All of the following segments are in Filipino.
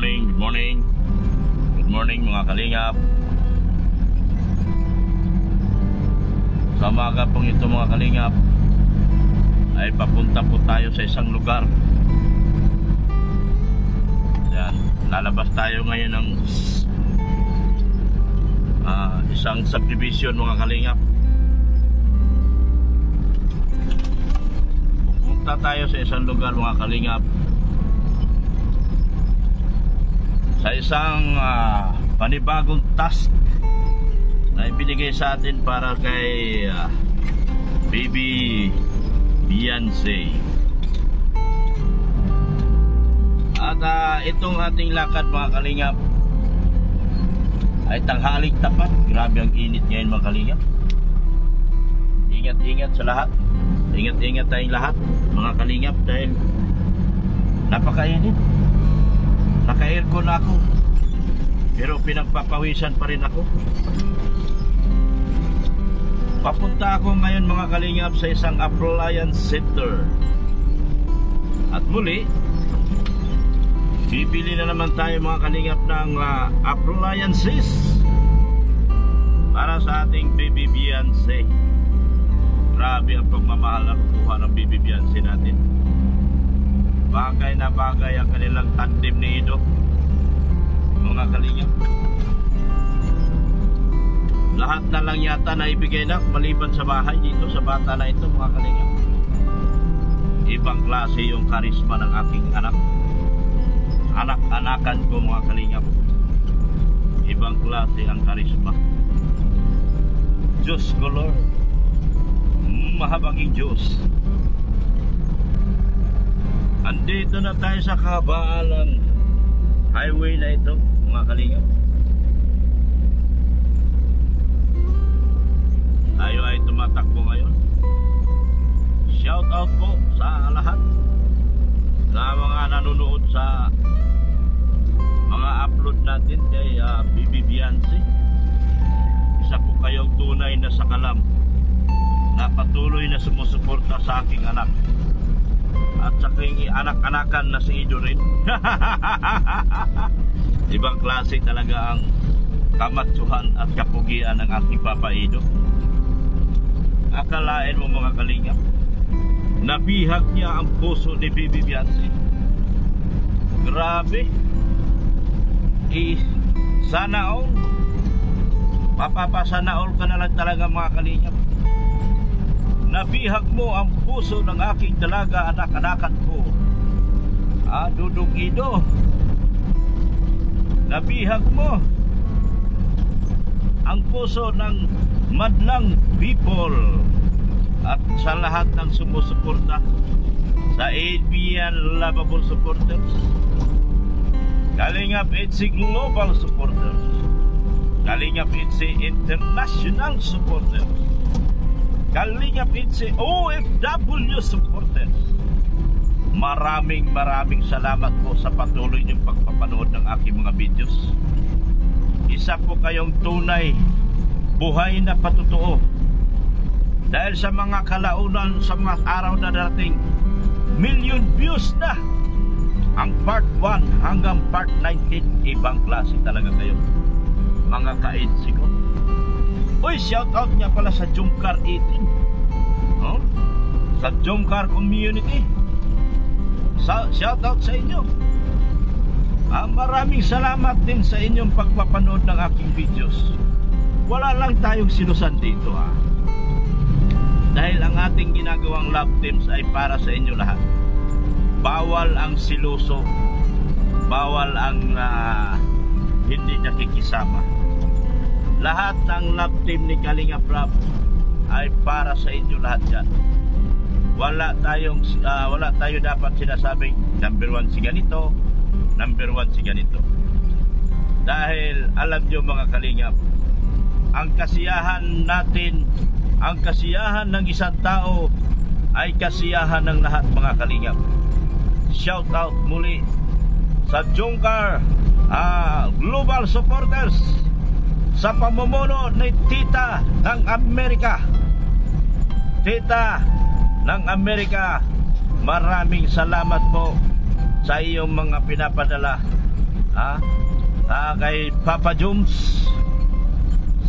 morning, good morning. Good morning mga kalingap. Sa umaga pong ito mga kalingap ay papunta po tayo sa isang lugar. Yan, lalabas tayo ngayon ng isang subdivision mga kalingap. Pupunta tayo sa isang lugar mga kalingap, sa isang panibagong task na ibinigay sa atin para kay Baby Beyonce. At itong ating lakad mga kalingap ay tanghaling tapat. Grabe ang init ngayon mga kalingap. Ingat-ingat sa lahat. Ingat-ingat tayong lahat mga kalingap dahil napakainit. Naka-aircon ako pero pinagpapawisan pa rin ako. Papunta ako ngayon mga kalingap sa isang appliance center. At muli, bibili na naman tayo mga kalingap ng appliances para sa ating Baby Beyonce. Grabe ang pagmamahal na kukuha ng Baby Beyonce natin. Bagay na bagay ang kanilang tandem ni Ido mga kalingap. Lahat na lang yata na ibigay na maliban sa bahay dito sa bata na ito mga kalingap. Ibang klase yung karisma ng aking anak. Anak-anakan ko mga kalingap. Ibang klase ang karisma. Diyos ko Lord, mahabaging Diyos. Andito na tayo sa kahabaan ng highway na ito mga kalingap. Tayo ay tumatakbo ngayon. Shout out po sa lahat, sa mga nanonood sa mga upload natin kay Baby Beyonce. Isa po kayong tunay na sakalam na patuloy na sumusuporta sa aking anak at sa aking anak-anakan na si Ido rin. Ibang klase talaga ang kamatsuhan at kapugian ng aking Papa Ido. Akalain mo mga kalingap, nabihag niya ang puso ni Baby Beyonce. Grabe. Sana all, papapasana all ka na lang talaga mga kalingap. Nabihag mo ang puso ng aking dalaga anak-anakan ko, Dudong Ido. Nabihag mo ang puso ng madlang people at sa lahat ng sumusuporta sa ABN Lovable Supporters, Kalingap Itzy Global Supporters, Kalingap Itzy International Supporters, Kalingap Itzy OFW Supporters. Maraming salamat po sa patuloy niyong pagpapanood ng aking mga videos. Isa po kayong tunay, buhay na patotoo. Dahil sa mga kalaunan, sa mga araw na darating, million views na ang part 1 hanggang part 19. Ibang klase talaga kayo mga ka-Itzy ko. Uy, shout out nga pala sa Jomcar 18, sa Jomcar community. Shout out sa inyo. Maraming salamat din sa inyong pagpapanood ng aking videos. Wala lang tayong sinusan dito dahil ang ating ginagawang love teams ay para sa inyo lahat. Bawal ang siloso, bawal ang hindi nakikisama. Lahat ng love team ni Kalingap Rap ay para sa inyo lahat yan. Wala tayo dapat sinasabing number 1 si ganito, number 1 si ganito. Dahil alam nyo mga kalingap, ang kasiyahan natin, ang kasiyahan ng isang tao ay kasiyahan ng lahat mga kalingap. Shout out muli sa Jomcar Global Supporters, sa pamumuno ni Tita ng Amerika. Tita ng Amerika, maraming salamat po sa iyong mga pinapadala Kay Papa Jones.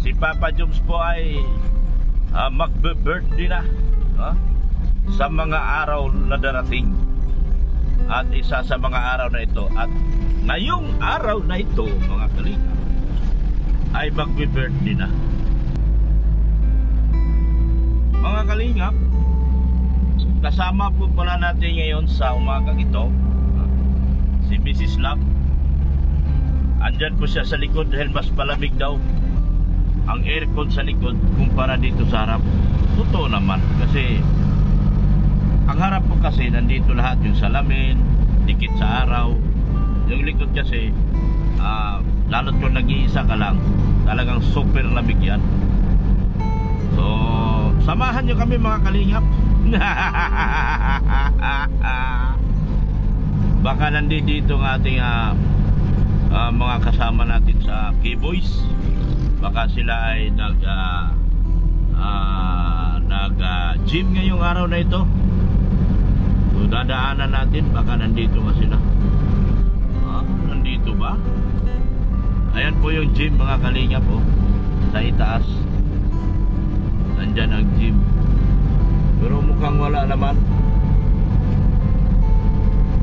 Si Papa Jones po ay magbe-birthday na sa mga araw na darating. At isa sa mga araw na ito, at ngayong araw na ito, mga kalingap, ay magbe-birthday na. Mga kalingap, kasama po pala natin ngayon sa umagang ito si Mrs. Love. Andyan po siya sa likod dahil mas palamig daw ang aircon sa likod kumpara dito sa harap. Totoo naman kasi ang harap po kasi nandito lahat yung salamin, dikit sa araw. Yung likod kasi lalo't kung nag-iisa ka lang, talagang super lamig yan. So samahan nyo kami mga kalingap. Baka nandito ang ating mga kasama natin sa K-Boys. Baka sila ay nag-gym ngayong araw na ito. So dadaanan natin, baka nandito nga sila. Nandito ba? Ayan po yung gym mga kalingap sa itaas. Nandyan ang gym. Pero mukhang wala naman.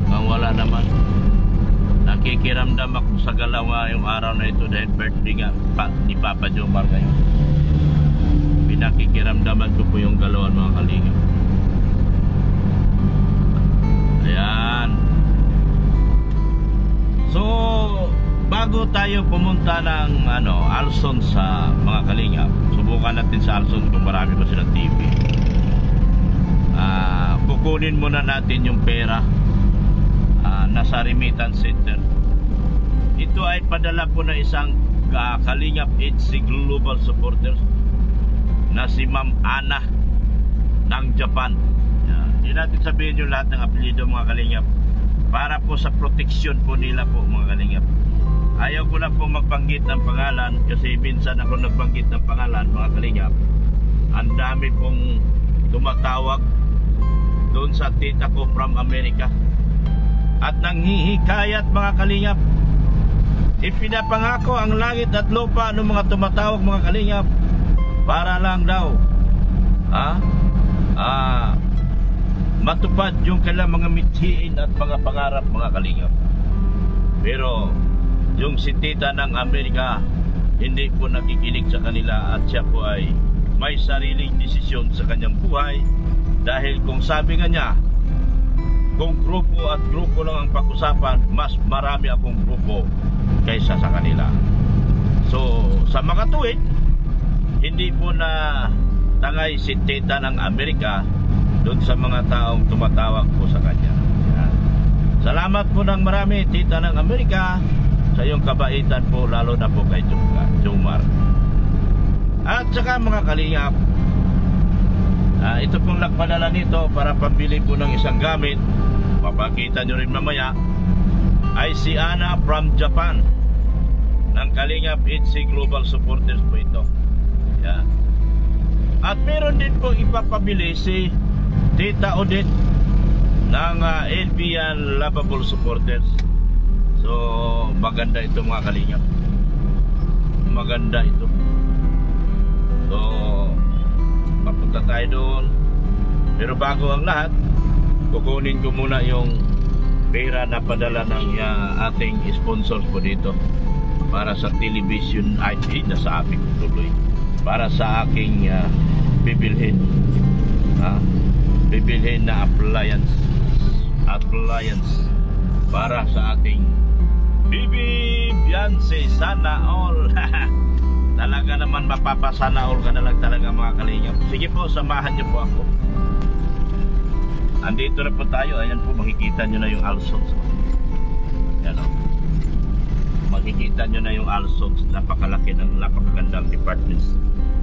Mukhang wala naman. Nakikiramdam ako sa galaw yung araw na ito dahil birthday nga ni Papa Jomar ngayon. Pinakikiramdaman ko po yung galawan mga kalingap. Ayan. So bago tayo pumunta ng Alson sa mga kalingap, subukan natin sa Alson kung marami pa silang TV. Kukunin muna natin yung pera nasa remittance center. Ito ay padala po na isang Kalingap HC Global Supporters na si Ma'am Ana ng Japan. Hindi natin sabihin yung lahat ng apelyido mga kalingap para po sa proteksyon po nila po mga kalingap. Ayaw ko na po magbanggit ng pangalan kasi minsan ako nagbanggit ng pangalan mga kalingap. Ang dami pong tumatawag doon sa tita ko from America at nanghihikayat mga kalingap. Ipinapangako ang langit at lupa ng mga tumatawag mga kalingap para lang daw matupad yung kailang mga mithiin at mga pangarap mga kalingap. Pero yung si tita ng Amerika hindi po nakikinig sa kanila at siya po ay may sariling desisyon sa kanyang buhay. Dahil kung sabi nga niya, kung grupo at grupo lang ang pag-usapan, mas marami akong grupo kaysa sa kanila. So sa makatuwid, hindi po na tangay si tita ng Amerika doon sa mga taong tumatawag po sa kanya. Yan. Salamat po ng marami tita ng Amerika sa iyong kabaitan po, lalo na po kay Jomar. At saka mga kalingap, ito pong nagpadala nito para pambili po ng isang gamit, mapakita nyo rin mamaya, ay si Ana from Japan ng Kalingap HC Global Supporters po ito. Yan. At meron din po ipapabili si Tita Odette ng LBN Lovable Supporters. So maganda ito mga kalingap, maganda ito. So papunta tayo doon. Pero bago ang lahat, kukunin ko muna yung pera na padala ng ating sponsors po dito para sa television ID na sa aking tuloy, para sa aking bibilhin bibilhin na appliance para sa ating Bibi Beyonce. Sana all. Talaga naman mapapasana all ka na lang talaga mga kalingap. Sige po, samahan niyo po ako. Andito na po tayo. Ayan po, makikita nyo na yung Alsons. Ayan o. Makikita nyo na yung Alsons. Napakalaki ng napakagandang departments.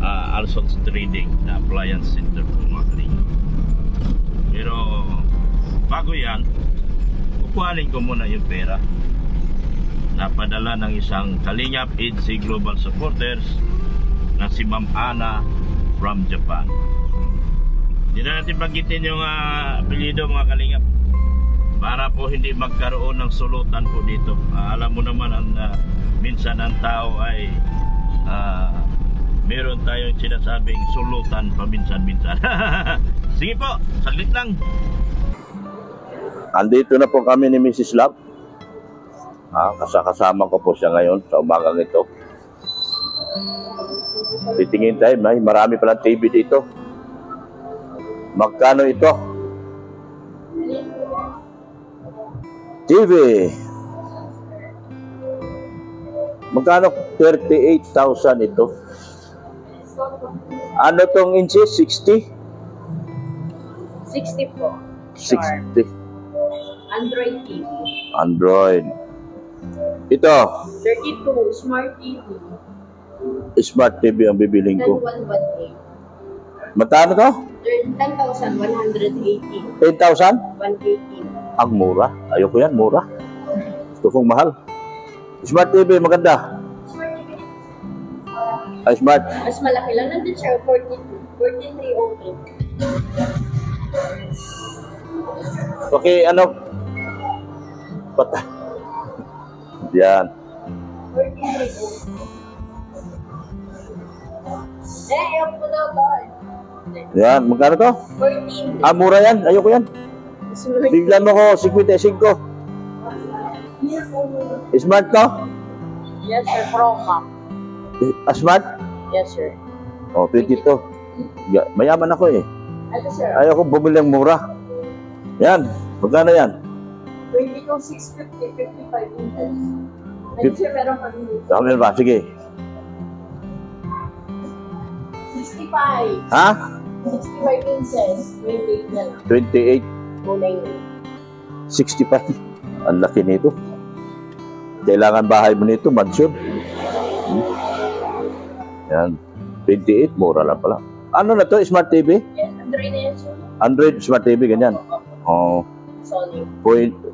Alsons Trading na appliance center po mga kalingap. Pero bago yan, kukuhanin ko muna yung pera na padala ng isang Kalingap HC Global Supporters na si Ma'am Ana from Japan. Hindi na natin banggitin yung apelyido mga kalingap. para po hindi magkaroon ng sulutan po dito. Alam mo naman minsan ang tao ay meron tayong sinasabing sulutan paminsan-minsan. Sige po, saglit lang. Andito na po kami ni Mrs. Love. Kasama ko po siya ngayon sa umagang ito. Titingin tayo, marami palang TV dito. Magkano ito? TV. Magkano? 38,000 ito. Ano tong inches? 60? 60 po. 60. Android TV. Android. Ito. 32, Smart TV. Smart TV ang bibiling ko. 10,118. Magkano to? 10,180. 10,000? 180. Ang mura. Ayoko yan, mura. Gusto kong mahal. Smart TV, maganda. Smart TV. Ay, smart. Mas malaki lang. Nandun siya, 4303. Okay, ano? Pata. Yan. 4303. Ayaw ko daw to. Yan, magkano to? 14. Mura yan. Ayoko yan. Smart. Biglan mo ko, 55. Smart to? Yes, sir. Pro Max. Smart? Yes, sir. 22. Mayaman ako eh. Ito, sir. Ayoko bumili ng mura. Yan. Magkano yan? 22,650, 55 inches. Ayun, sir, meron pa din dito. Dami ba? Sige. 65. Ha? 65 inches. 28 na lang. 28. Kulay na. 65. Ang laki nito. Kailangan bahay mo nito, mansion. Yan. 28, mura lang pala. Ano na to? Smart TV? Yes, Android na yan, sir. Android Smart TV, ganyan. Oh, Sony.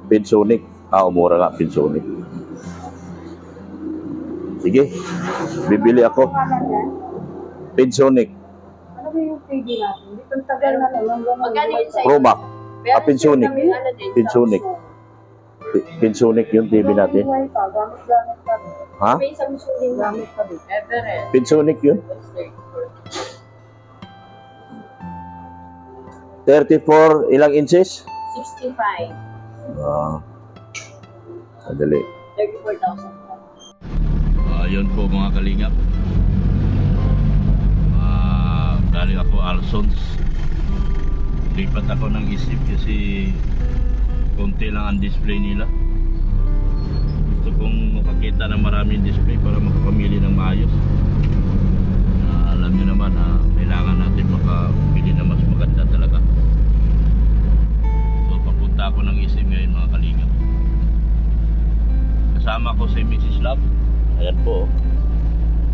Pinsonic. Mura nga, Pinsonic. Sige, bibili ako. Pinsonic. Ano ba yung TV natin? Dito tagal na lang. Magkano yun sa'yo? Pro Max. Pero Pinsonic. sir, kami ano din, Pinsonic. Pinsonic yung TV natin. Gamit pa rin. Ha? May Samsung din gamit pa rin. Everett. Pinsonic yun? 34, ilang inches? 65. Madali. 34,000. Yun po mga kalingap. Galing ako Alsons. Lipat ako ng isip kasi konti lang ang display nila. Gusto kong makakita ng maraming display para makapamili ng maayos. Alam nyo naman na kailangan natin makapili na mas maganda talaga. So papunta ako ng isip ngayon mga kalingap. Kasama ko si Mrs. Love. Ayan po.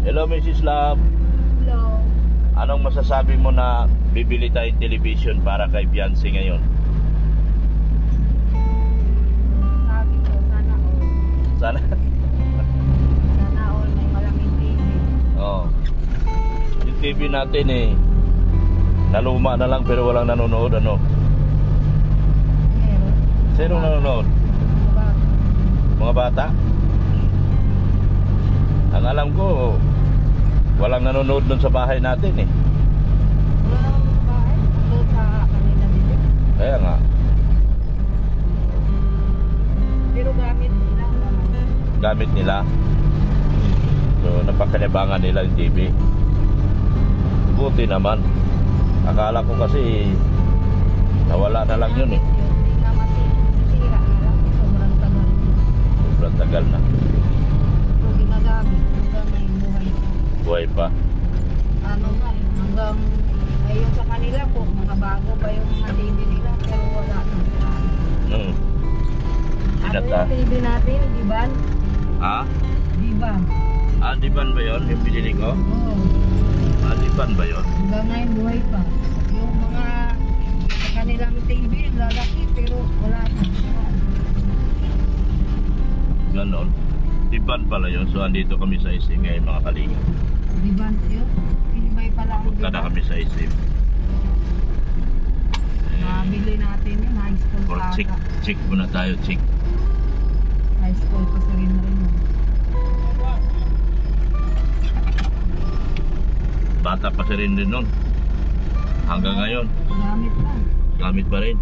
Hello Mrs. Love. Hello. Anong masasabi mo na bibili tayong television para kay Beyonce ngayon? Sabi ko, sana all. Sana? Sana all may malaking TV. Oo. Yung TV natin naluma na lang pero walang nanonood, ano? Meron. Sino nanonood? Mga bata? Ang alam ko, walang nanonood dun sa bahay natin Wala naman sa bahay. Doon sa kanila din. Kaya nga. Pero gamit nila. Gamit nila. So napakinabangan nila yung TV. Buti naman. Akala ko kasi nawala na lang yun Hindi na masisira na lang. Sobrang tagal. Sobrang tagal na. So ginagamit. Hanggang may buhay. Buhay pa. Ano nga, hanggang ayun sa kanila po, mga bago pa yung mga TV nila, pero wala na sila. Hmm. Ano Pinata. yung TV natin, Diban? Ha? Diban. Diban ba yun? Yung binili ko? Oo. Diban ba yun? Hanggang ngayon buhay pa. Yung mga sa kanilang TV, lalaki, pero wala na. Ganon. Diban pala yun. So andito kami sa ising ngayon mga kalingap. Diban yun? Pinibay pala ang Punta na Diban. kami sa ising. Nabili natin yun, high school Or pa. check muna tayo, check. High school pa sa rin yun. Bata pa si rin nun. Hanggang ngayon, Gamit pa. gamit pa rin.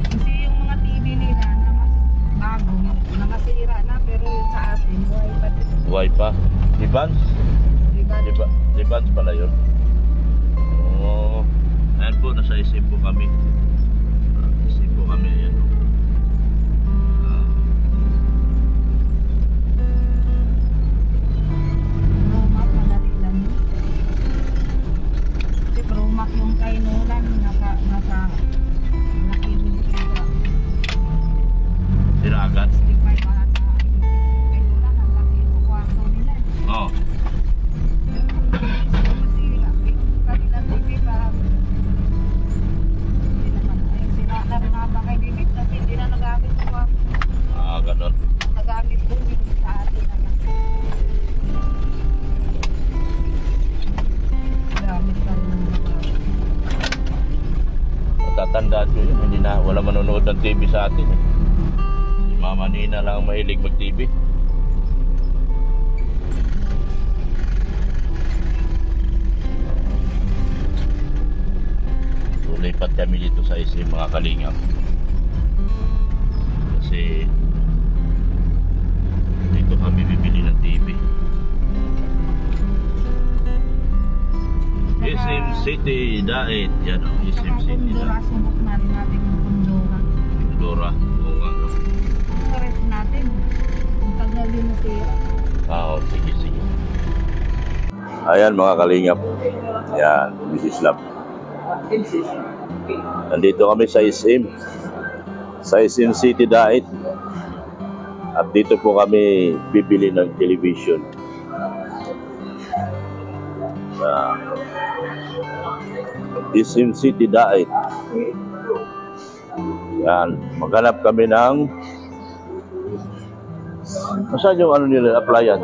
Kasi yung mga TV nila na mas bago, nakasira na, pero yung sa atin, buhay pa din. Buhay pa. Divans? Diba? Divans pala yun. Oo. Ayan po, nasa isip po kami. Isip po kami, ayan. Romac, madali lang yun. Kasi Romac yung kay Nolan, nasa nakibig sila. Siragat. 65 ata. Kay Nolan, ang laki yung kwarto nila. Oo. Masira. Kanilang TV parang hindi naman. Ay, sinala rin naman kay David kasi hindi na nagamit yung kwarto. Ganon. Nagamit doon yung sa atin naman. Gamit pa rin ng mga kwarto. Matatandaan ko yun, hindi na, wala manonood ng TV sa atin. Si Mama Nina lang ang mahilig mag-TV. Lipat kami dito sa SM mga kalingap kasi dito kami bibili ng TV. SM City Dait, yan o, SM City Kundura, Dait. subok na rin natin yung Kundura. Dora, oo nga no. Sa rest natin, kung tagal din nasira. Sige, sige. Ayan mga kalingap, yan, Mrs. Love. Nandito kami sa SM City Dait, at dito po kami bibili ng television. SM City Dait. Yan, maghanap kami ng saan yung ano nila, appliance.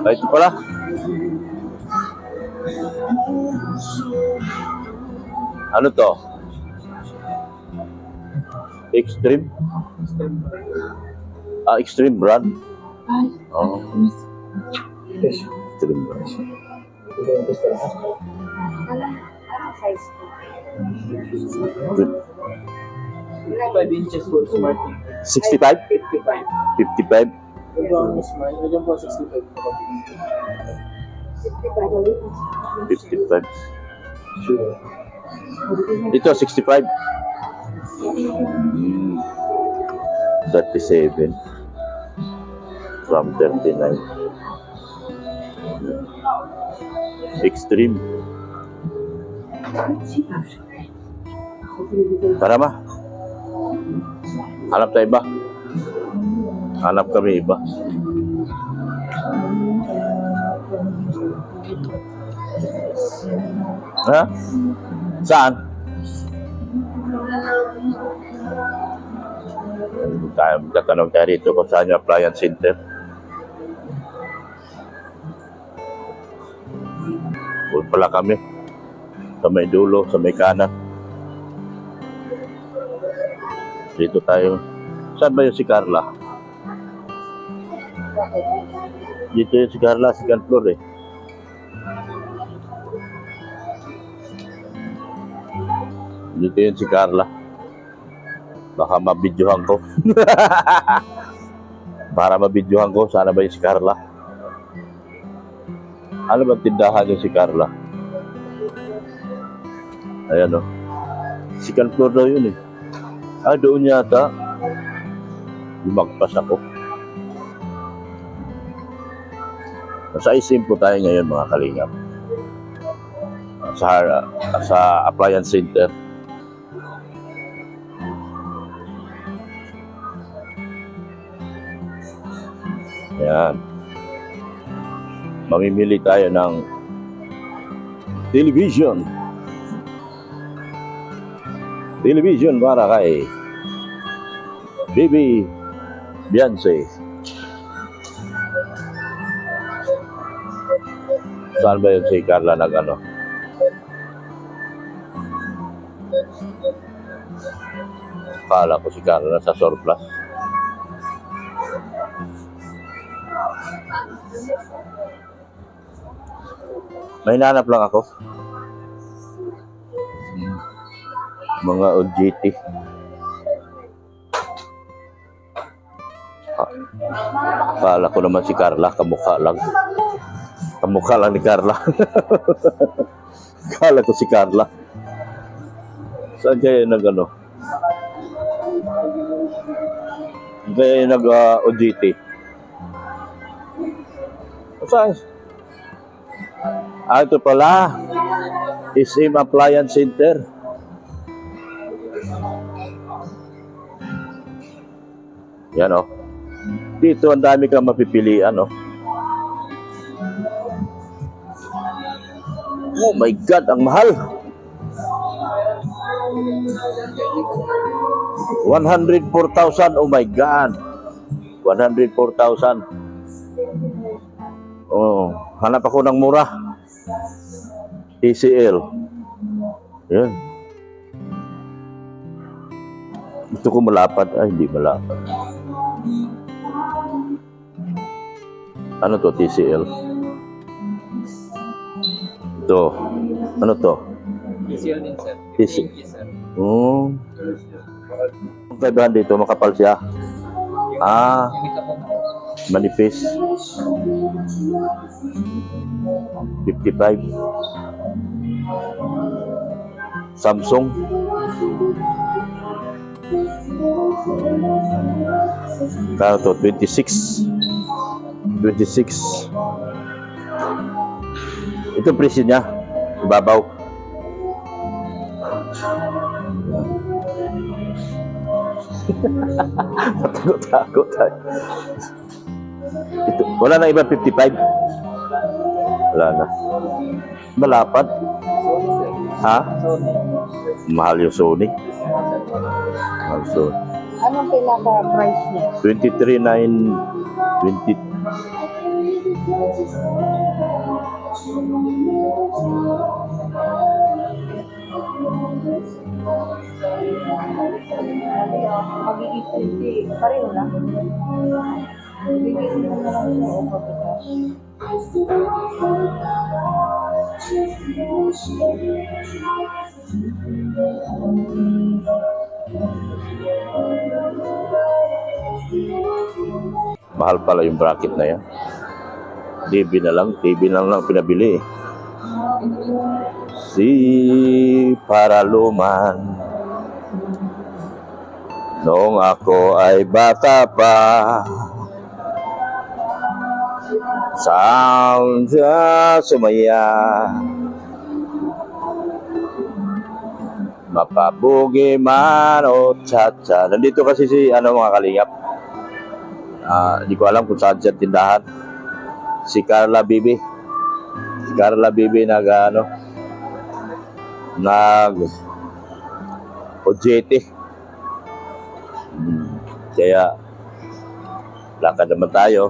Ito pala. Ano to? Extreme? Extreme brand? Oh. Extreme brand. Anong size ko? 5 inches for smart TV. 65? 55. 55? Yung smart, yun po 65. 55. Ito 65. 37 from 39. Extreme. Tara ma. Hanap tayo iba. Hanap kami iba. Ha? Saan? Tatanong tayo rito kung saan yung appliance center. Doon pala kami. Sa may dulo, sa may kanan. Dito tayo. Saan ba yung si Carla? Dito yung si Carla, second floor eh. Dito yun si Carla. Baka mabidyohan ko. Para mabidyohan ko, sana ba yung si Carla? Ano ba tindahan yung si Carla? Ayan o. Second floor daw yun eh. Doon yata. Lumagpas ako. Nasa SM po tayo ngayon mga kalingap. Sa appliance center. Ayan. Mamimili tayo ng television. Television para kay Baby Beyonce. Saan ba yun si Carla nag-ano? Akala ko si Carla sa surplus. May nanap lang ako. Mga OJT. Akala ko naman si Carla, kamukha lang. Kamukha lang ni Carla. Akala ko si Carla. Saan kaya nag-ano? Kaya nag-OJT. Saan? Ito pala. SM Appliance Center. Yan o. Dito ang dami kang mapipilian o. Oh my God, ang mahal. 104,000. Oh my God. 104,000. Oh, hanap ako ng mura. TCL. Yan. Gusto ko malapad. Ay, hindi malapad. Ano to, TCL? Ito. Ano to? TCL din, sir. TCL. Sir. Oh. Ang kaibahan dito, makapal siya. Ah, Yung isa po. manifest. 55. Samsung. Kaya to, 26. 26. Ito presyo niya. Ibabaw. Takot tayo. Ito, wala na iba 55. Wala na. Malapad. Sony, sir. Ha? Sony. Mahal yung Sony. Mahal Sony. Anong pinaka-price niya? 23,920. Magiging 20. Pareho lang. Bigyan mo na lang yung overcash. Mahal pala yung bracket na yan. TV na lang pinabili eh. Si Paraluman, noong ako ay bata pa, sound sumaya, mapabugi man o tsa-tsa. Nandito kasi si mga kalingap. Hindi ko alam kung saan siya tindahan. Si Carla Bibi. Si Carla Bibi nag OJT. Kaya lakad naman tayo.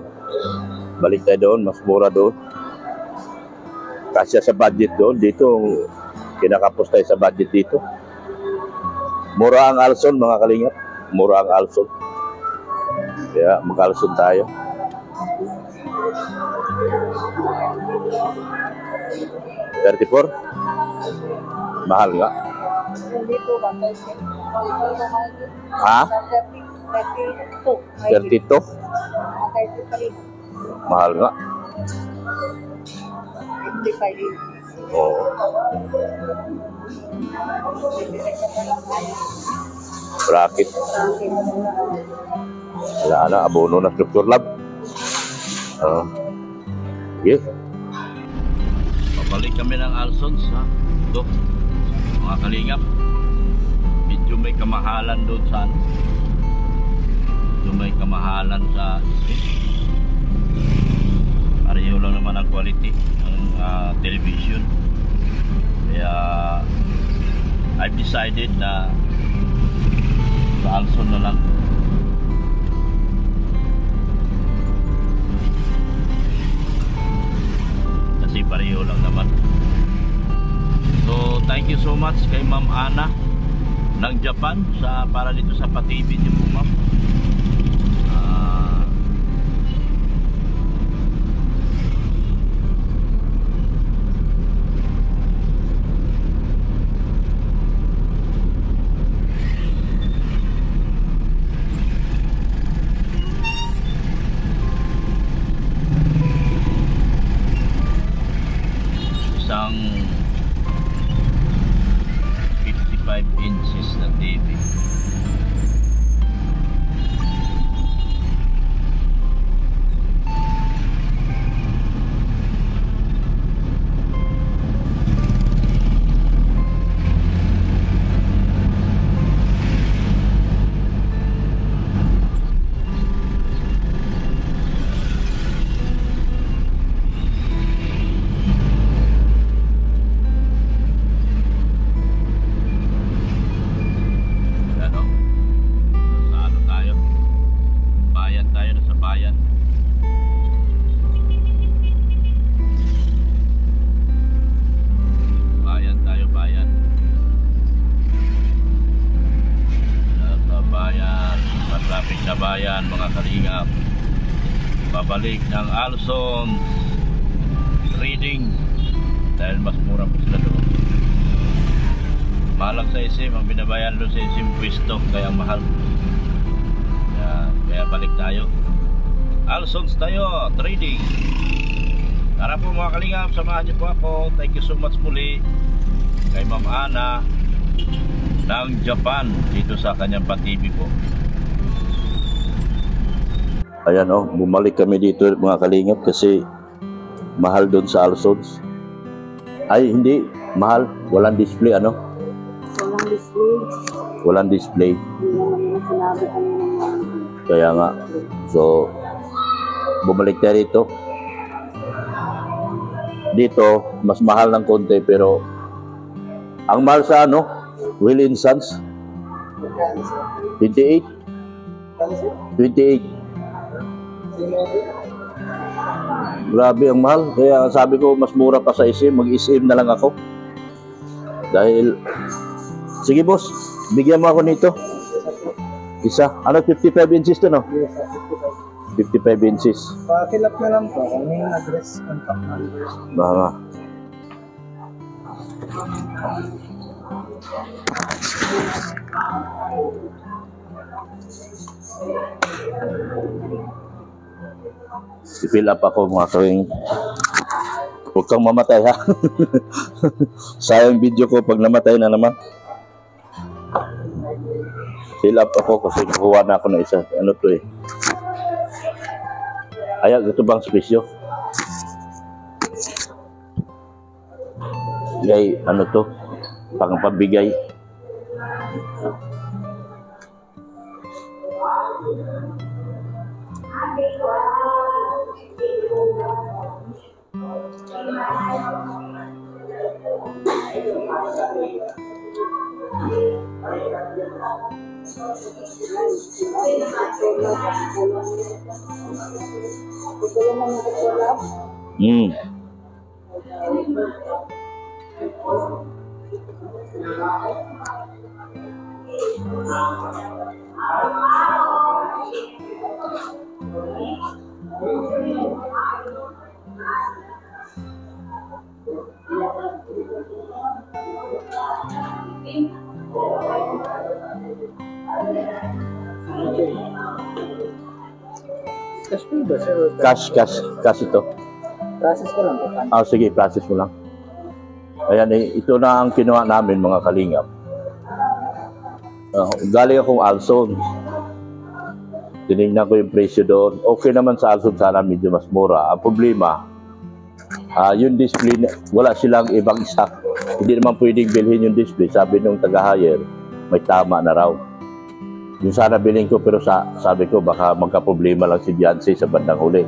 Balik tayo doon, mas mura doon. Kasya sa budget doon. Dito, kinakapos tayo sa budget dito. Mura ang Alson, mga kalingap. Mura ang Alson. Kaya mag-Alson tayo. $34? Mahal nga. Hindi po ba? 30. Ha? 32. 32? 33. Mahal nga. 55. Oo. Bracket. Wala na, abono na Structure Lab. Yes. Pabalik kami ng Alsons, ha? Ito, mga kalingap. Medyo may kamahalan doon sa Medyo may kamahalan sa pareho lang naman ang quality ng television. Kaya I've decided na sa Alson na lang. Kasi pareho lang naman. So thank you so much kay Ma'am Ana ng Japan para dito sa Patibin yung po, ma'am. Ah, isang 55 inches na TV. Ano? Sa ano tayo? Bayan tayo, nasa bayan. Bayan tayo, bayan. Nasa bayan, malapit na bayan, mga kalingap. Babalik ng Alson Reading dahil mas mura po sila doon. Mahal lang sa SM, ang binabayan doon sa SM pwesto, kaya mahal. Kaya balik tayo. Alsons tayo, trading. Tara po mga kalingap, samahan niyo po ako. Thank you so much muli kay Ma'am Ana ng Japan dito sa kanyang Patibi po. Ayan oh, bumalik kami dito mga kalingap kasi mahal doon sa Alsons. Ay hindi, mahal, walang display ano? Walang display. Walang display. Hindi naman yung sinabi kanina ng Kaya nga, so bumalik tayo dito. Dito, mas mahal ng konti pero ang mahal sa ano, Will & Sons 28. 28. Grabe ang mahal. Kaya sabi ko mas mura pa sa SM, mag-SM na lang ako. Dahil sige boss, bigyan mo ako nito. Isa. Ano 55 inches to no? 55 inches. Pa-fill up na lang po. Ano yung address, contact numbers? Baka. I-fill up ako mga kawing. Huwag kang mamatay ha. Sayang video ko pag namatay na naman. Fill up ako kasi kukuha na ako ng isa. Ano to eh? Ayan, ito bang spesyo? Gay, ano to? Pangpabigay. Cash po ba, sir? Cash ito. Process ko lang po. Ah, sige, process mo lang. Ayan, ito na ang kinuha namin mga kalingap. Galing akong Alson. Tinignan ko yung presyo doon. Okay naman sa Alson, sana medyo mas mura. Ang problema, yung display, wala silang ibang stock. Hindi naman pwedeng bilhin yung display. Sabi nung taga-hire, may tama na raw. Yung sana bilhin ko, pero sabi ko baka magka-problema lang si Beyonce sa bandang huli.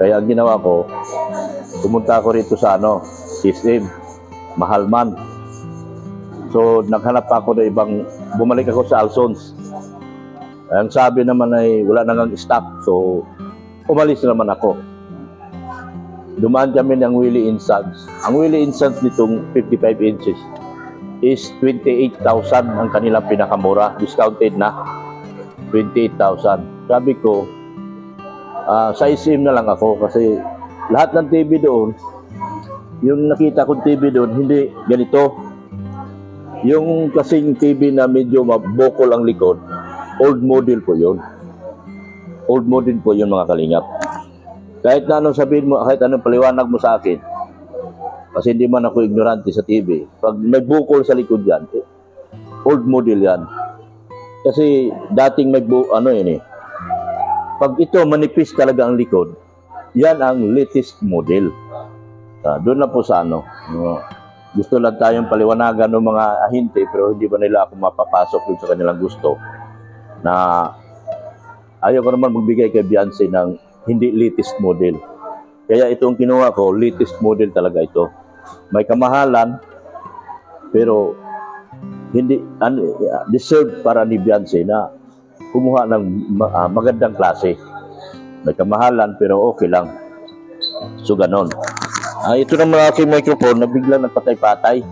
Kaya ang ginawa ko, pumunta ako rito sa SM, mahal man. So naghanap ako ng ibang, bumalik ako sa Alsons. Ang sabi naman ay wala nang stock, so umalis naman ako. Dumaan kami ng Will & Sons. Ang Will & Sons nitong 55 inches, is 28,000 ang kanilang pinakamura. Discounted na. 28,000. Sabi ko, sa SM na lang ako kasi lahat ng TV doon, yung nakita kong TV doon, hindi ganito. Yung kasing TV na medyo mabukol ang likod, old model po yun. Old model po yun, mga kalingap. Kahit na anong sabihin mo, kahit anong paliwanag mo sa akin, kasi hindi man ako ignorante sa TV, pag may bukol sa likod yan, old model yan. Kasi dating may pag ito manipis talaga ang likod, yan ang latest model. Doon na po sa gusto lang tayong paliwanagan ng mga ahente, pero hindi ba nila ako mapapasok dun sa kanilang gusto na ayaw ko naman magbigay kay Beyonce ng hindi latest model. Kaya itong kinuha ko, latest model talaga ito. May kamahalan, pero hindi deserved para ni Beyonce na kumuha ng magandang klase. May kamahalan, pero okay lang. So, ganon. Ito na mga aking microphone na biglang nagpatay-patay.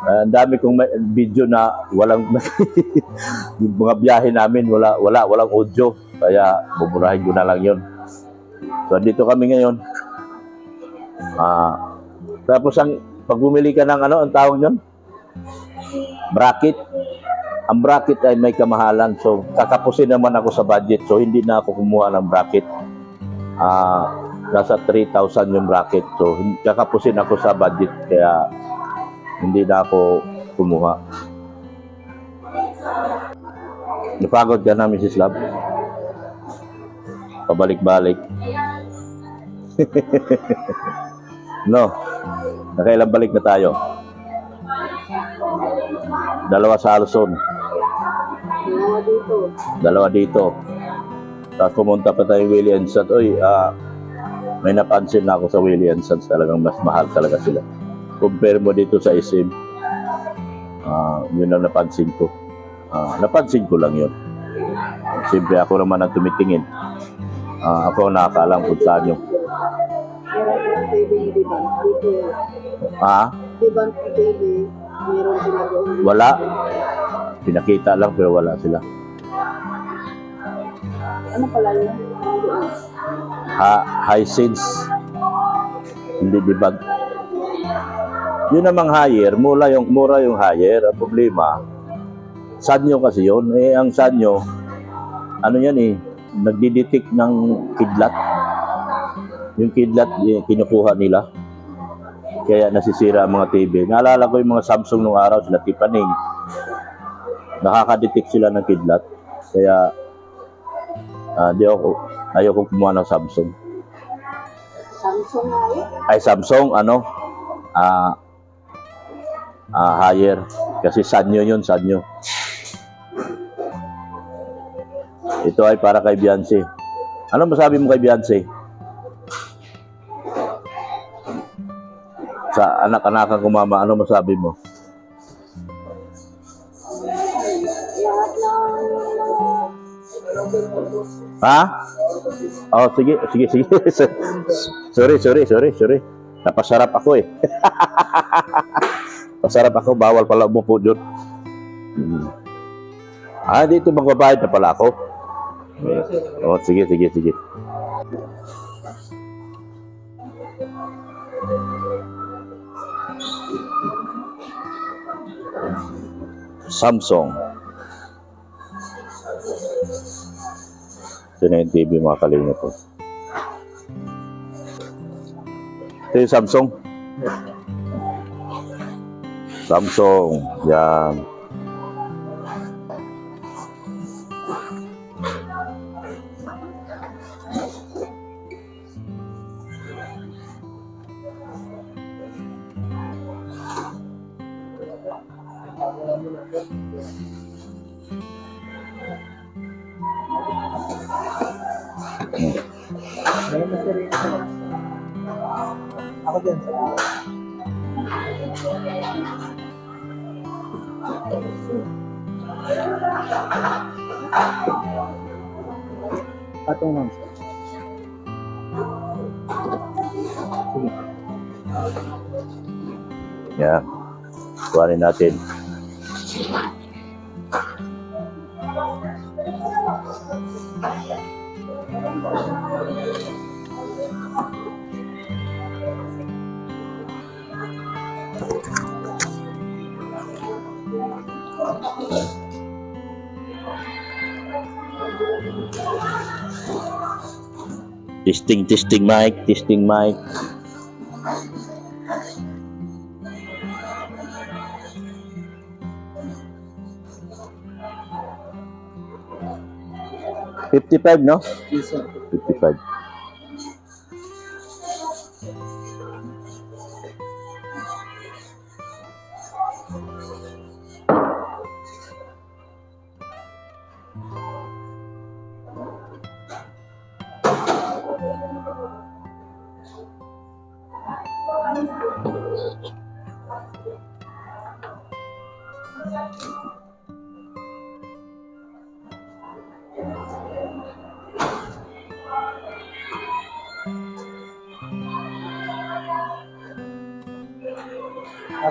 Ang dami kong video na walang yung mga biyahe namin, walang audio. Kaya buburahin ko na lang yun. So, dito kami ngayon. Tapos, pag bumili ka ng ang tawag yun? Bracket. Ang bracket ay may kamahalan. So, kakapusin naman ako sa budget. So, hindi na ako kumuha ng bracket. Nasa 3,000 yung bracket. So, kakapusin ako sa budget. Kaya, hindi na ako kumuha. Napagod ka na, Mrs. Love? Pabalik-balik. No. Nakailang balik na tayo? Dalawa sa Alson. Dalawa dito. Tapos pumunta pa tayo Williamson. Uy, may napansin na ako sa Williamson. Talagang mas mahal talaga sila. Compare mo dito sa SM. Yun ang napansin ko. Napansin ko lang yun. Siyempre ako naman ang tumitingin. Ako ang nakakaalam kung saan yung wala. Pinakita lang pero wala sila. Ano pala yun? Hisense. Hindi debug. Yun namang higher, mura yung higher. Ang problema, sanyo kasi yun. Ang sanyo, ano yan nagdidetect ng kidlat. Yung kidlat, kinukuha nila. Kaya nasisira ang mga TV. Naalala ko yung mga Samsung nung araw, sila Tipaning. Nakaka-detect sila ng kidlat. Kaya, ayaw ko kumuha ng Samsung. Samsung nga yun? Ay, Samsung, higher. Kasi sanyo yun, sanyo. Ito ay para kay Beyonce. Ano masabi mo kay Beyonce? Sa anak-anakan ko, mama, ano masabi mo? Ha? Oh, sige. Sorry. Napasarap ako Pasarap ako, bawal pala umupo doon. Dito magbabayad na pala ako. Oh, sige. Samsung. Ito na yung TV, mga kalingap ko. Ito yung Samsung. Yan. Ako din. Patong lang. Yeah. Kuhanin natin. Testing mic, testing mic. $55, no? Yes, sir. 55.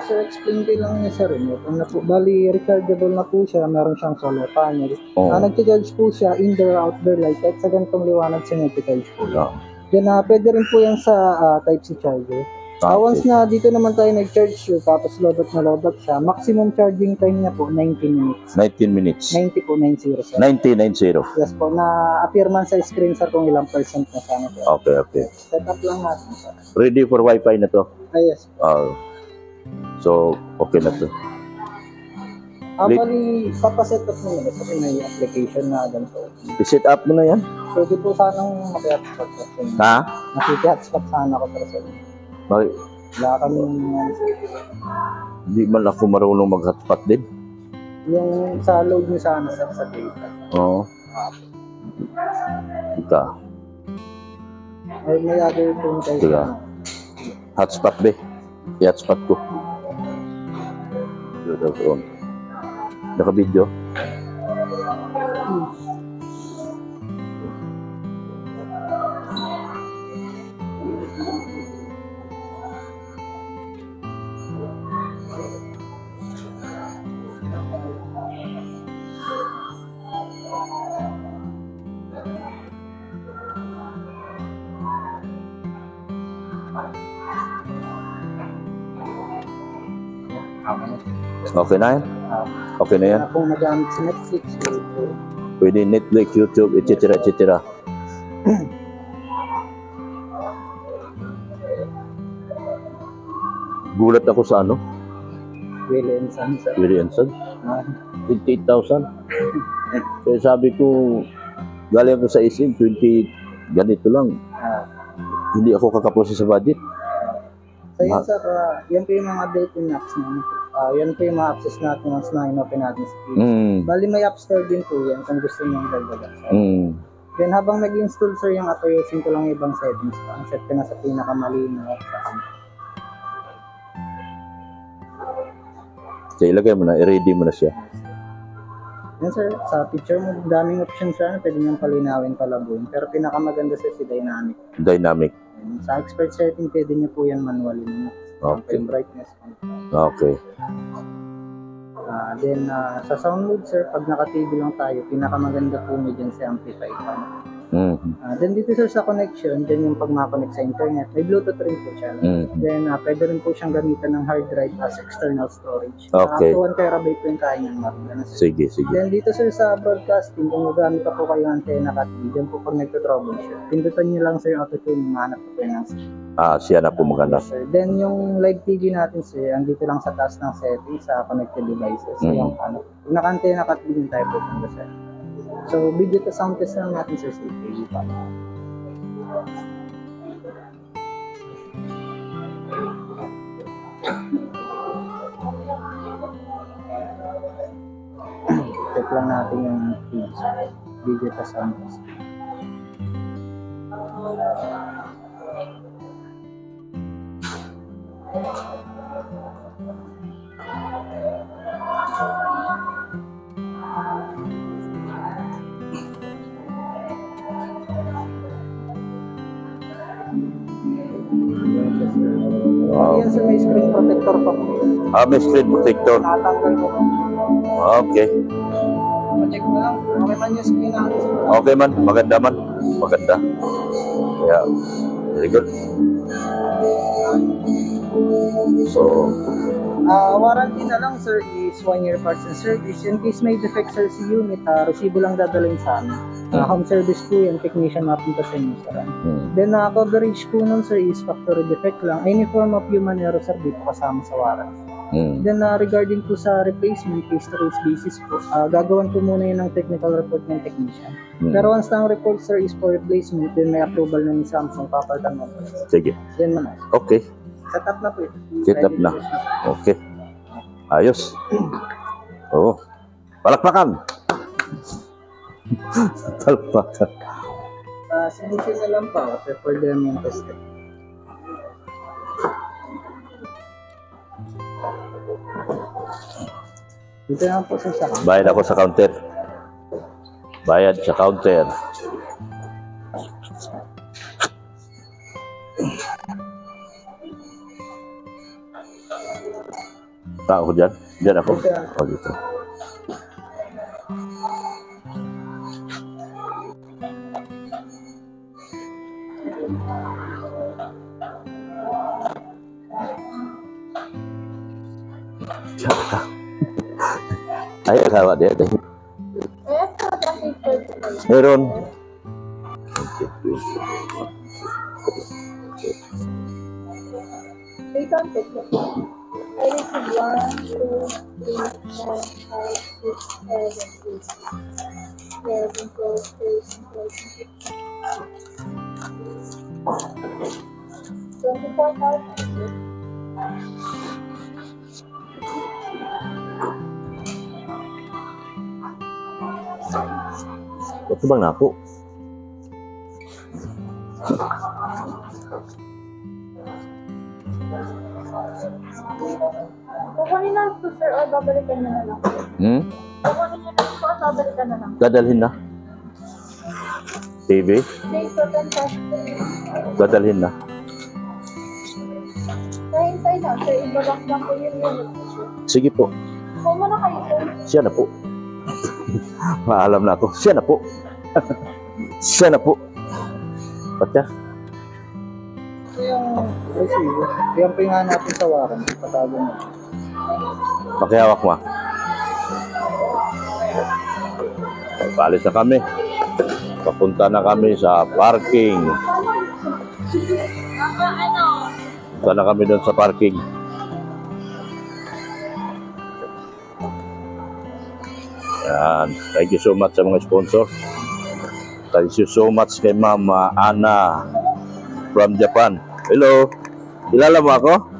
Sir, explain ko lang niya sir, kung na po, bali rechargeable na po siya, meron siyang solar panel. Oo. Nag-charge po siya indoor, outdoor light, kahit sa ganitong liwanag siya nag-charge po. Yeah. Then pwede rin po yan sa Type-C charger. Once na dito naman tayo nag-charge tapos lobat na lobat siya, maximum charging time niya po 19 minutes. 19 minutes. 90 po, 90 sir. 90. Yes po, na-appear man sa screen sir kung ilang percent na sana sir. Okay. Set up lang natin sir. Ready for Wi-Fi na to? Yes. So, okay na to. Bali, papaset up mo yun kasi may application na ganito. I-set up mo na yan? Pwede po sanang maki-hotspot sir. Ha? Nakiki-hotspot sana ko sir. Bakit? Wala kami Di man ako marunong mag-hotspot din. yung sa load nyo sana sir sa data. Oo. Ika. May other phone tayo. Tiga. Hotspot be. I-hotspot ko. Naka-video? Okay na yan? Okay na yan? Kung nagamit sa Netflix, Pwede Netflix, YouTube, etc. Gulat ako sa ano? Willie and Son sir. Willie and Son? Ah, 28,000. Kaya sabi ko, galing ako sa SM, 20, ganito lang. Hindi ako kakapusin sa budget. So yun sir, yan po yung mga built-in apps namin. Yan po yung mga access natin once na in-open natin sa page. Bali may app store din po yan kung gusto nyo dagdagan. Then habang nag-install sir yung app, ayusin ko lang yung ibang settings. Ang set ko na sa pinakamalinaw. So ilagay mo na, i-ready mo na siya. Yan sir, sa picture mo, daming options siya na pwede niyong palinawin, palabuin. Pero pinakamaganda sir si Dynamic. Dynamic. Sa expert setting, pwede niyo po yan manually mo. Okay. Yung brightness. Okay. Then, sa sound mode, sir, pag naka-TV lang tayo, pinakamaganda po niyo dyan sa Amplify pa. Then dito sir sa connection, then yung pag makakonect sa internet, may Bluetooth rin po siya. Then pwede rin po siyang gamitan ng hard drive as external storage. Okay. Up to 1 terabyte po yung kaya niyang makina. Sige. Then dito sir sa broadcasting, kung magamit pa po kayo ng antenna cat, dyan po pag nagto-troubleshoot. Pindutan niyo lang sir yung auto-tune, mahanap po kayo ng Siya na po maganda. sir. Then yung live TV natin sir, andito lang sa taas ng settings sa connected devices. So yung kung naka-antenna cat din tayo po kung sir. So, video to sound test lang natin sir sa TV pa. Check lang natin yung video to sound test. Yan sa may screen protector pa po. May screen protector. Natanggal ko po. Okay. Check mo lang. Okay man yung screen natin. Okay man. Maganda man. Maganda. Yeah. Very good. So, warranty na lang sir is 1 year parts and service. In case may defect sir sa unit, resibo lang dadalhin sa amin. Home service po yan, technician mapunta sa inyo sir. Then coverage po nun sir is factory defect lang. Any form of human error sir, dito kasama sa warranty. Then regarding po sa replacement, case to case basis po, gagawan po muna yun ng technical report ng technician. Pero once na ang report sir is for replacement, then may approval na ni Samsung, papalitan mo. sige. Yan man. Okay. Set up na po ito. Set up na. Okay. Ayos. Oo. Palakpakan. Palakpakan. Sinusin na lang pa sir for the main testing. Dito na po sir sa counter. Bayad ako sa counter. Bayad sa counter. Tao ko dyan? Dyan ako? O dito. Tsaka. Ayaw kawa dia. Meron. They can't take it. I received 1, 2, 3, 4, 5, 6, 7, 8, 11, 12, 13, 14,000. Ito bang napo? Kukunin na ito, sir, o babalikan nyo na lang. Kukunin nyo na ito, o babalikan na lang. Dadalhin na. TV? Please, total cash. Dadalhin na. Kahintay na, sir, ibabak lang po yung unit. Sige po. Kung muna kayo, sir. Siya na po. Maalam na ako. Siya na po. Siya na po. Patya. Yung resibo, yung pinga natin sa warranty, patago mo. Pakihawak mo. Paalis na kami. Papunta na kami sa parking. Punta na kami doon sa parking. Yan. Thank you so much sa mga sponsor. Thank you so much kay Mama Ana from Japan. Hello. Kilala mo ako?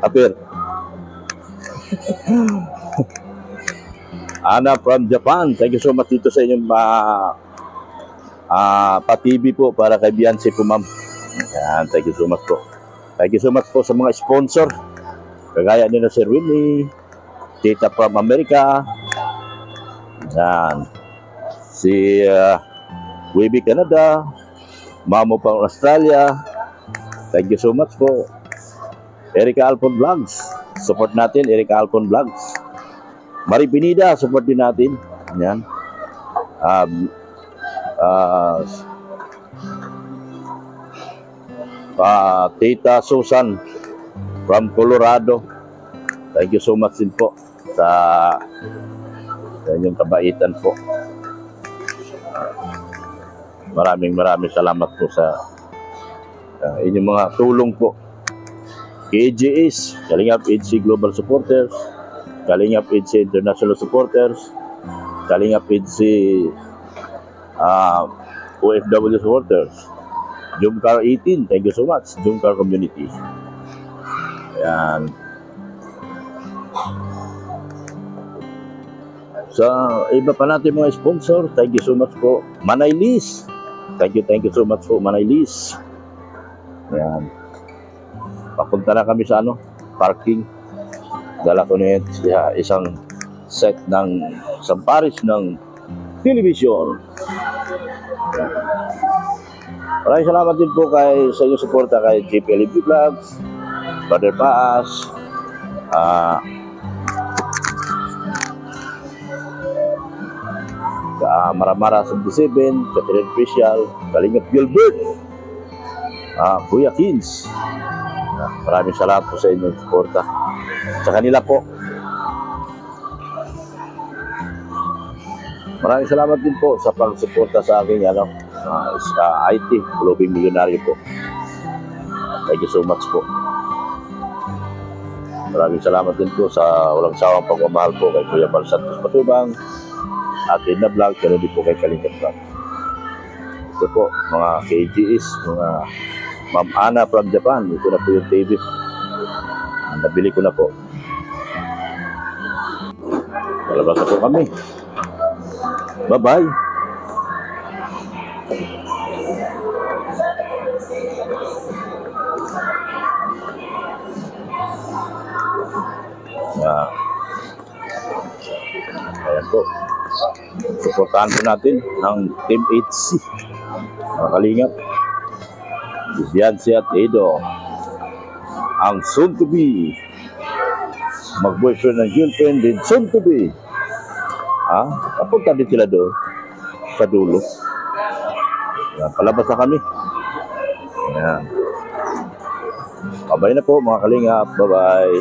Apir. Ana from Japan. Thank you so much dito sa inyong pa-TV po para kay Biancy po, ma'am. Yan. Thank you so much po. Thank you so much po sa mga sponsor. Kagaya nila Sir Winnie, Tita from America. Yan. Si Webby Canada, Mamo from Australia. Thank you so much po. Erica Alpon Vlogs. Support natin, Erica Alpon Vlogs. Mari Pinida, support din natin. Yan. Tita Susan from Colorado. Thank you so much din po sa inyong kabaitan po. Maraming salamat po sa inyong mga tulong po. KGS, Kalingap EDC Global Supporters, Kalingap EDC International Supporters, Kalingap EDC OFW Supporters, Jumcar 18, thank you so much, Jumcar Community. Ayan. Sa iba pa natin mga sponsor, thank you so much po. Manay Liz, thank you so much po, Manay Liz. Ayan. Papunta na kami sa parking. Dala ko na isang set ng isang pares ng television. Maraming salamat din po sa inyong suporta kay JPLB Vlogs, Brother Paas, Maramara 77, Catherine Official, Kalingap Gilbert, Kuya Kins. Maraming salamat po sa inyong suporta. Sa kanila po. Maraming salamat din po sa pagsuporta sa aking IT, Globing Milyonaryo po. Thank you so much po. Maraming salamat din po sa walang sawang pagmamahal po kay Kuya Bal Santos Patubang, at Edna Vlog, pero din po kay Kalingap Vlog. Ito po, mga KGS, mga Ma'am Ana from Japan. Ito na po yung TV. Nabili ko na po. Malabas na po kami. Bye-bye. Ayan po. Suportahan po natin ng Team HC. Mga kalingap. Biancy at Edo. Ang soon to be. Mag-boyfriend and girlfriend din soon to be. Kapunta din sila doon sa dulo. Ayan, palabas na kami. Ayan. Bye-bye na po mga kalingap. Bye-bye.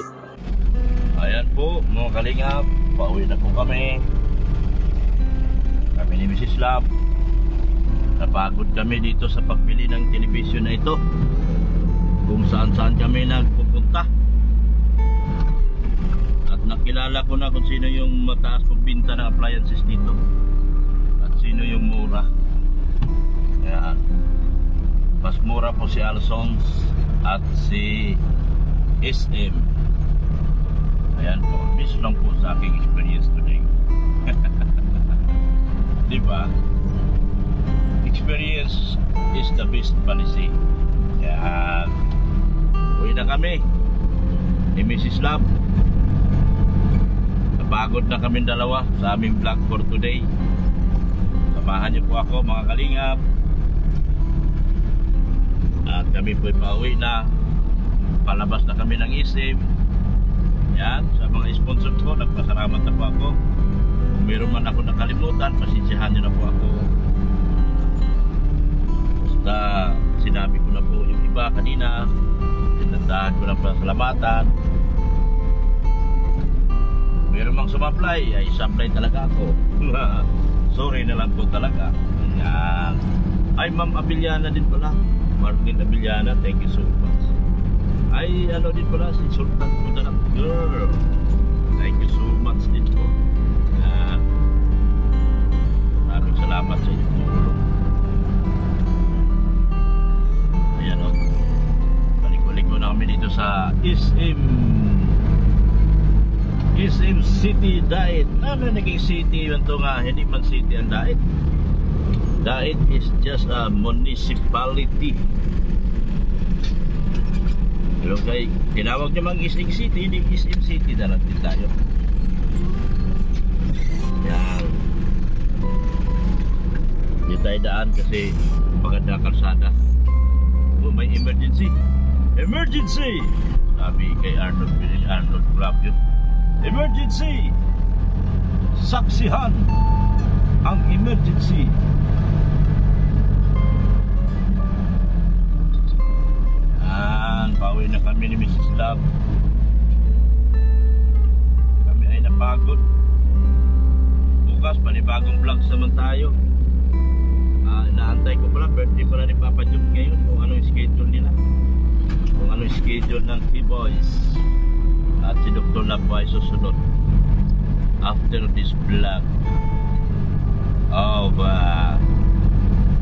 Ayan po mga kalingap. Pauwi na po kami. Kami ni Mrs. Love. Napagod kami dito sa pagbili ng television na ito. Kung saan-saan kami nagpupunta. Nakilala ko na kung sino yung mataas kong binta ng appliances dito at sino yung mura. Ayan. Mas mura po si Alsons at si SM. Ayan po, based lang po sa aking experience today. Diba? Experience is the best policy. Ayan. Uwi na kami ni Mrs. Love. Napagod na kami dalawa sa aming vlog for today. Samahan niyo po ako mga kalingap. At kami po pauwi na. Palabas na kami ng SM. Yan, sa mga sponsor ko, nagpasalamat na po ako. Kung meron man ako nakalimutan, pasensyahan niyo na po ako. Basta sinabi ko na po yung iba kanina. Tinandahan ko na pasalamatan. Meron mang sumapply, ay supply talaga ako. Sorry na lang po talaga. Ayan. Ay, Ma'am Abiliana din pala. Martin Abiliana, thank you so much. Ay, ano din pala, si Sultan po na lang. Girl, thank you so much din po. Ayan. Maraming salamat sa inyong tulong. Ayan o. Balik-balik mo na kami dito sa SM City Dait. Ano naging city yun to nga? Hindi man city ang Dait. Dait is just a municipality. Pero kay tinawag nyo mang SM City, hindi SM City na lang din tayo. Yan. Hindi tayo daan kasi maganda kalsada. May emergency. Emergency! Sabi kay Arnold Club yun. Emergency! Saksihan ang emergency. Pauwi na kami ni Mrs. Love. Kami ay napagod. Bukas panibagong vlogs naman tayo. Inaantay ko pala, birthday pala ni Papa Jun ngayon. Kung ano yung schedule nila, kung ano yung schedule ng T-Boys at si Dr. Love ay susunod after this vlog of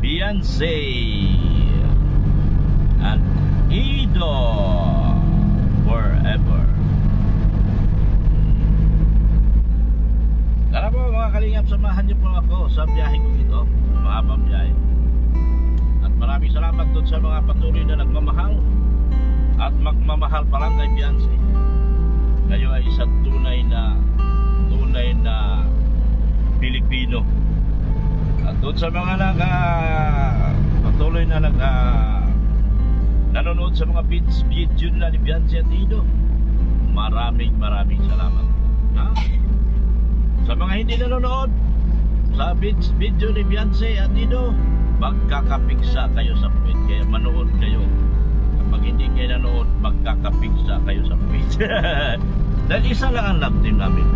Beyonce and Edo forever. Tara po mga kalingap, samahan niyo po ako sa biyahe ko ito, mahabang biyahe. At maraming salamat doon sa mga patuloy na nagmamahal at magmamahal pa lang kay Beyonce. Kayo ay isang tunay na Pilipino. At doon sa mga patuloy na nanonood sa mga video nila ni Beyonce at Dido. Maraming salamat. Ha? Sa mga hindi nanonood sa video ni Beyonce at Dido, magkakapigsa kayo sa puwit. Kaya manood kayo. Kapag hindi kayo nanood, magkakapigsa kayo sa puwit. Dahil isa lang ang love team namin.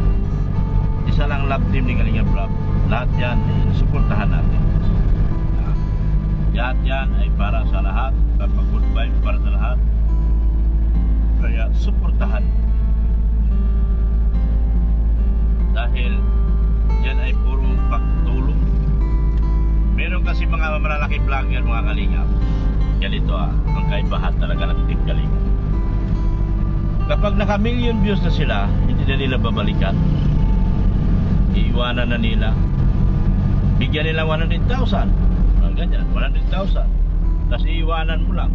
Isa lang ang love team ni Kalinga Prab. Lahat yan suportahan natin. Lahat yan ay para sa lahat. Good vibe para sa lahat. Kaya suportahan. Dahil yan ay puro pagtulong. Meron kasi mga malalaki vlogger, mga kalingap. Ganito ang kaibahan talaga ng Team Kalingap. Kapag naka-million views na sila, hindi na nila babalikan. Iiwanan na nila. Bigyan nila 100,000. Ganyan, 100,000. Tapos iiwanan mo lang.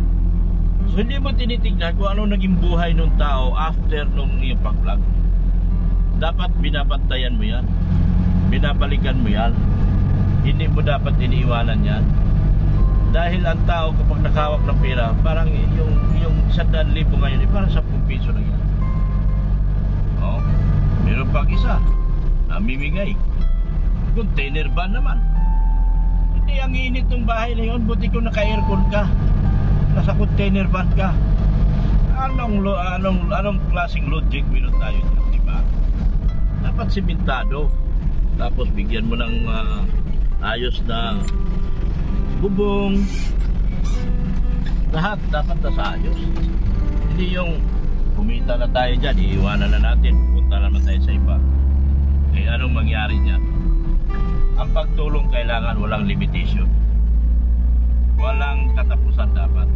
So hindi mo tinitignan kung ano naging buhay ng tao after nung iyong pag-vlog. Dapat binabantayan mo yan. Binabalikan mo yan. Hindi mo dapat iniiwanan yan. Dahil ang tao kapag nakahawak ng pera, parang yung 100,000 ngayon, parang 10 piso lang yan. Oh, meron pang isa, namimigay. Container van naman. Hindi ang init ng bahay na yun, buti kung naka-aircon ka. Nasa container van ka. Anong klaseng logic meron tayo dyan, diba? Dapat simentado. Tapos bigyan mo ng ayos na bubong. Lahat dapat nasa ayos. Hindi yung kumita na tayo dyan, iiwanan na natin, punta naman tayo sa iba. Eh anong mangyari dyan? Ang pagtulong kailangan walang limitation. Walang katapusan dapat.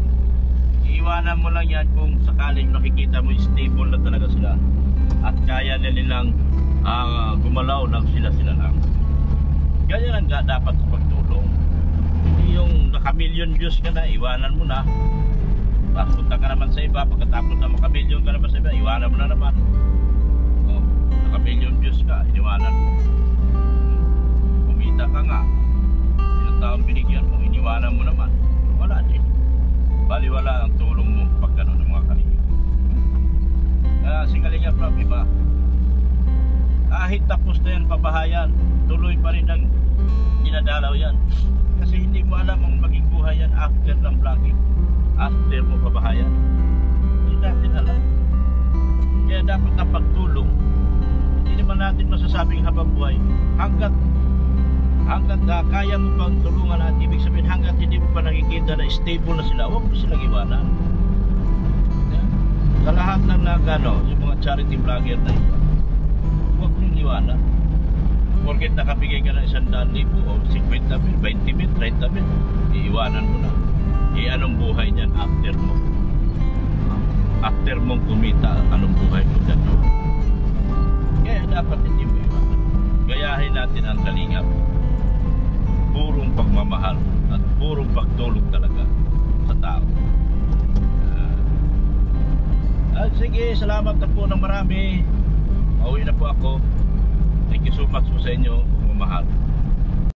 Iiwanan mo lang yan kung sakaling nakikita mo stable na talaga sila at kaya na nilang gumalaw ng sila lang. Ganyan ang dapat sa pagtulong. Hindi yung naka-million views ka na, iwanan mo na. Punta ka naman sa iba, pagkatapos na maka-million ka naman sa iba, iwanan mo na naman. Naka-million views ka, iwanan mo. Kumita ka nga, yung taong binigyan mo, iniwanan mo naman. Wala din. Baliwala ang tulong mo pag gano'n ng mga Kalinga. Si Kalinga Prab, iba. Kahit tapos na yan pabahayan, tuloy pa rin ang dinadalaw yan. Kasi hindi mo alam ang maging buhay yan after ng vlogging. After mo pabahayan. Hindi natin alam. Kaya dapat na pagtulong. Hindi naman natin masasabing habang buhay. Hanggat kaya mo pang tulungan at ibig sabihin hanggat hindi mo pa nakikita na stable na sila, huwag mo silang iwanan. Sa lahat ng yung mga charity vlogger na iba, huwag niyong iwanan. Porket nakabigay ka ng 100,000 o 50,000, 20,000, 30,000, iiwanan mo na. Anong buhay niyan after mo? After mong kumita, anong buhay mo dyan? No? Kaya dapat hindi mo iwanan. Gayahin natin ang Kalingap. Purong pagmamahal at purong pagtulong talaga sa tao. Sige, salamat na po ng marami. Pauwi na po ako. Thank you so much po sa inyo, mamahal.